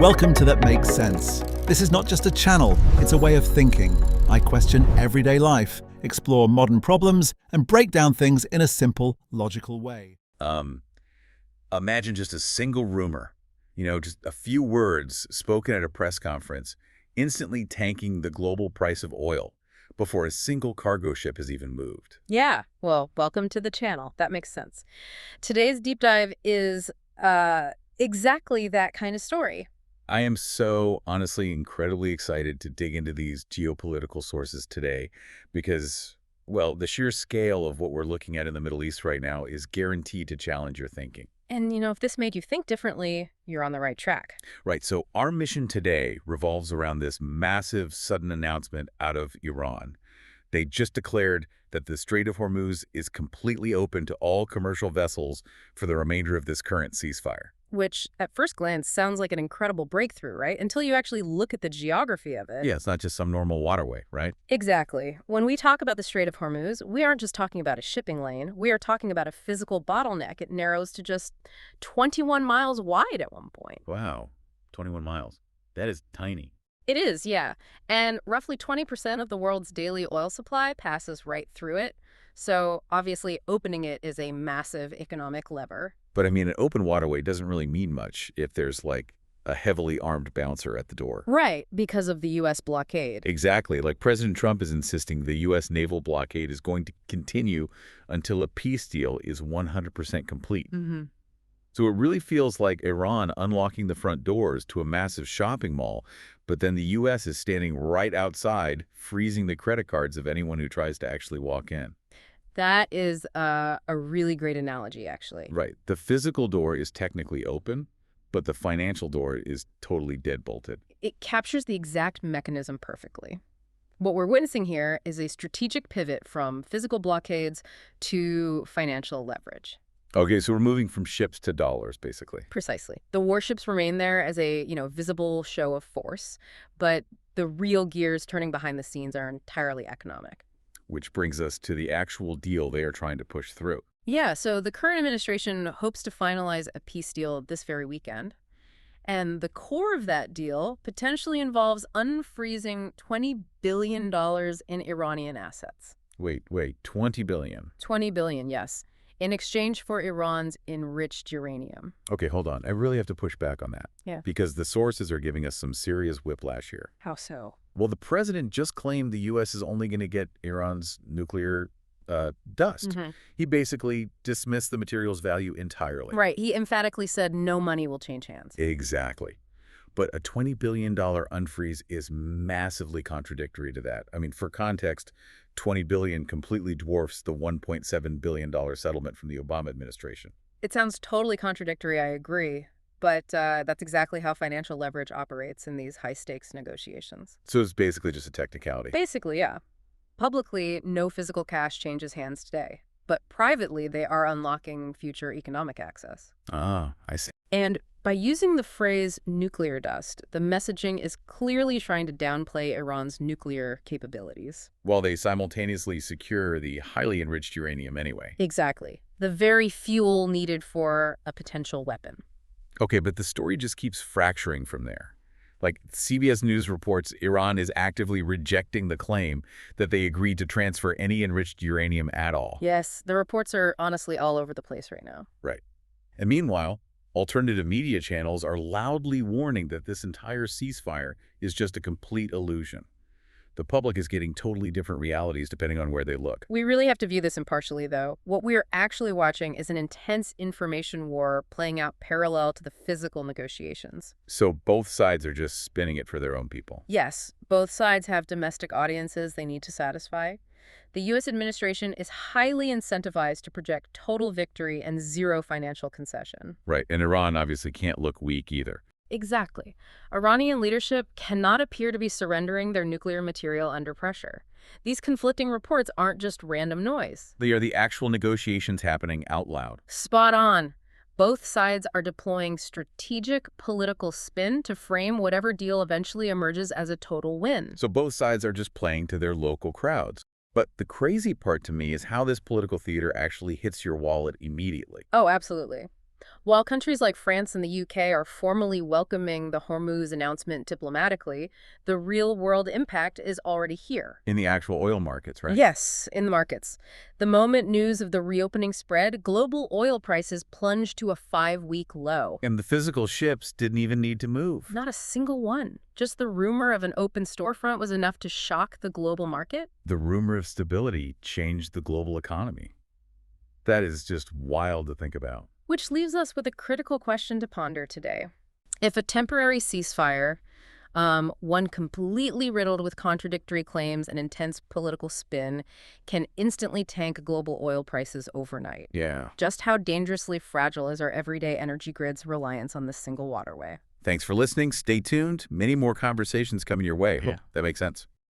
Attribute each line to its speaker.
Speaker 1: Welcome to That Makes Sense. This is not just a channel, it's a way of thinking. I question everyday life, explore modern problems, and break down things in a simple, logical way.
Speaker 2: Imagine just a single rumor, just a few words spoken at a press conference, instantly tanking the global price of oil before a single cargo ship has even moved.
Speaker 3: Yeah, well, welcome to the channel. That makes sense. Today's deep dive is exactly that kind of story.
Speaker 2: I am so honestly incredibly excited to dig into these geopolitical sources today because, well, the sheer scale of what we're looking at in the Middle East right now is guaranteed to challenge your thinking.
Speaker 3: And, if this made you think differently, you're on the right track.
Speaker 2: Right, so our mission today revolves around this massive sudden announcement out of Iran. They just declared that the Strait of Hormuz is completely open to all commercial vessels for the remainder of this current ceasefire.
Speaker 3: Which, at first glance, sounds like an incredible breakthrough, right? Until you actually look at the geography of it.
Speaker 2: Yeah, it's not just some normal waterway, right?
Speaker 3: Exactly. When we talk about the Strait of Hormuz, we aren't just talking about a shipping lane. We are talking about a physical bottleneck. It narrows to just 21 miles wide at one point.
Speaker 2: Wow, 21 miles. That is tiny.
Speaker 3: It is, yeah. And roughly 20% of the world's daily oil supply passes right through it. So obviously opening it is a massive economic lever.
Speaker 2: But I mean, an open waterway doesn't really mean much if there's like a heavily armed bouncer at the door.
Speaker 3: Right, because of the U.S. blockade.
Speaker 2: Exactly. Like President Trump is insisting the U.S. naval blockade is going to continue until a peace deal is 100% complete.
Speaker 3: Mm-hmm.
Speaker 2: So it really feels like Iran unlocking the front doors to a massive shopping mall, but then the U.S. is standing right outside, freezing the credit cards of anyone who tries to actually walk in.
Speaker 3: That is a really great analogy, actually.
Speaker 2: Right. The physical door is technically open, but the financial door is totally deadbolted.
Speaker 3: It captures the exact mechanism perfectly. What we're witnessing here is a strategic pivot from physical blockades to financial leverage.
Speaker 2: Okay, so we're moving from ships to dollars, basically.
Speaker 3: Precisely. The warships remain there as a, visible show of force, but the real gears turning behind the scenes are entirely economic.
Speaker 2: Which brings us to the actual deal they are trying to push through.
Speaker 3: Yeah, so the current administration hopes to finalize a peace deal this very weekend. And the core of that deal potentially involves unfreezing $20 billion in Iranian assets.
Speaker 2: Wait, $20 billion?
Speaker 3: $20 billion, yes, in exchange for Iran's enriched uranium.
Speaker 2: Okay, hold on. I really have to push back on that.
Speaker 3: Yeah.
Speaker 2: Because the sources are giving us some serious whiplash here.
Speaker 3: How so?
Speaker 2: Well, the president just claimed the U.S. is only going to get Iran's nuclear dust.
Speaker 3: Mm-hmm.
Speaker 2: He basically dismissed the material's value entirely.
Speaker 3: Right. He emphatically said no money will change hands.
Speaker 2: Exactly. But a $20 billion unfreeze is massively contradictory to that. I mean, for context, $20 billion completely dwarfs the $1.7 billion settlement from the Obama administration.
Speaker 3: It sounds totally contradictory, I agree. But that's exactly how financial leverage operates in these high-stakes negotiations.
Speaker 2: So it's basically just a technicality.
Speaker 3: Basically, yeah. Publicly, no physical cash changes hands today. But privately, they are unlocking future economic access.
Speaker 2: Ah, I see.
Speaker 3: And by using the phrase nuclear dust, the messaging is clearly trying to downplay Iran's nuclear capabilities.
Speaker 2: While they simultaneously secure the highly enriched uranium anyway.
Speaker 3: Exactly. The very fuel needed for a potential weapon.
Speaker 2: Okay, but the story just keeps fracturing from there. Like, CBS News reports Iran is actively rejecting the claim that they agreed to transfer any enriched uranium at all.
Speaker 3: Yes, the reports are honestly all over the place right now.
Speaker 2: Right. And meanwhile, alternative media channels are loudly warning that this entire ceasefire is just a complete illusion. The public is getting totally different realities depending on where they look.
Speaker 3: We really have to view this impartially, though. What we're actually watching is an intense information war playing out parallel to the physical negotiations.
Speaker 2: So both sides are just spinning it for their own people.
Speaker 3: Yes, both sides have domestic audiences they need to satisfy. The U.S. administration is highly incentivized to project total victory and zero financial concession.
Speaker 2: Right, and Iran obviously can't look weak either.
Speaker 3: Exactly. Iranian leadership cannot appear to be surrendering their nuclear material under pressure. These conflicting reports aren't just random noise.
Speaker 2: They are the actual negotiations happening out loud.
Speaker 3: Spot on. Both sides are deploying strategic political spin to frame whatever deal eventually emerges as a total win.
Speaker 2: So both sides are just playing to their local crowds. But the crazy part to me is how this political theater actually hits your wallet immediately.
Speaker 3: Oh, absolutely. While countries like France and the UK are formally welcoming the Hormuz announcement diplomatically, the real-world impact is already here.
Speaker 2: In the actual oil markets, right?
Speaker 3: Yes, in the markets. The moment news of the reopening spread, global oil prices plunged to a 5-week low.
Speaker 2: And the physical ships didn't even need to move.
Speaker 3: Not a single one. Just the rumor of an open storefront was enough to shock the global market.
Speaker 2: The rumor of stability changed the global economy. That is just wild to think about.
Speaker 3: Which leaves us with a critical question to ponder today. If a temporary ceasefire, one completely riddled with contradictory claims and intense political spin, can instantly tank global oil prices overnight.
Speaker 2: Yeah.
Speaker 3: Just how dangerously fragile is our everyday energy grid's reliance on this single waterway?
Speaker 2: Thanks for listening. Stay tuned. Many more conversations coming your way.
Speaker 1: Yeah.
Speaker 2: Hope that makes sense.